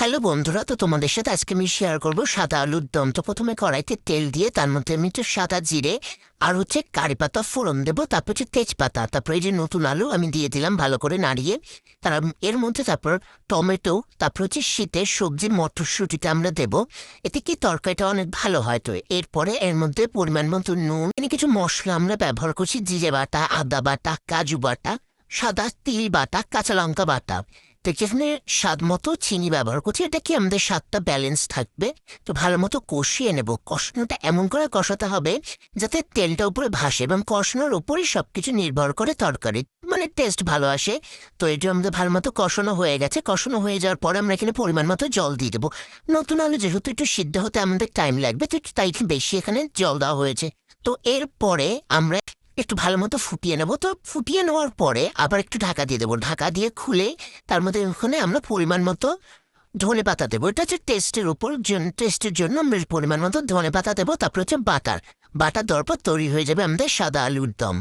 Hello বন্ধুরা, তো তোমাদের সাথে আজকে আমি শেয়ার করবো সাদা আলুর দম। তো প্রথমে কড়াইতে তেল দিয়ে তার মধ্যে আমি একটু সাদা জিরে আর কারি পাতা ফোড়ন দেবো, তারপর তেজপাতা, তারপর এই যে নতুন আলু আমি দিয়ে দিলাম ভালো করে নাড়িয়ে। তার এর মধ্যে তারপর টমেটো, তারপর শীতের সবজি মটরশুঁটিটা আমরা দেবো। এতে কি তরকারিটা অনেক ভালো হয়। তো এরপরে এর মধ্যে পরিমাণ মতো নুন, কিছু মশলা আমরা ব্যবহার করছি, জিরে বাটা, আদা বাটা, কাজু বাটা, সাদা তিল বাটা, কাঁচা লঙ্কা বাটা। তো যেখানে স্বাদ মতো চিনি ব্যবহার করছি, এটা কি আমাদের স্বাদটা ব্যালেন্স থাকবে। তো ভালো মতো কষিয়ে নেব। কষানোটা এমন করে কষাতে হবে যাতে তেলটা উপরে ভাসে, এবং কষানোর উপরই সবকিছু নির্ভর করে তরকারি মানে টেস্ট ভালো আসে। তো এটা আমাদের ভালো মতো কষানো হয়ে গেছে। কষানো হয়ে যাওয়ার পরে আমরা এখানে পরিমাণ মতো জল দিয়ে দেবো। নতুন আলু যেহেতু একটু সিদ্ধ হতে আমাদের টাইম লাগবে, তো তাই একটু বেশি এখানে জল দেওয়া হয়েছে। তো এরপরে আমরা একটু ভালো মতো ফুটিয়ে নেবো। তো ফুটিয়ে নেওয়ার পরে আবার একটু ঢাকা দিয়ে দেবো। ঢাকা দিয়ে খুলে তার মধ্যে ওখানে আমরা পরিমাণ মতো ধনে পাতা দেবো। এটা হচ্ছে টেস্টের উপর, টেস্টের জন্য আমরা পরিমাণ মতো ধনে পাতা দেবো। তারপর বাটার বাটার দেওয়ার পর তৈরি হয়ে যাবে আমাদের সাদা আলুর দম।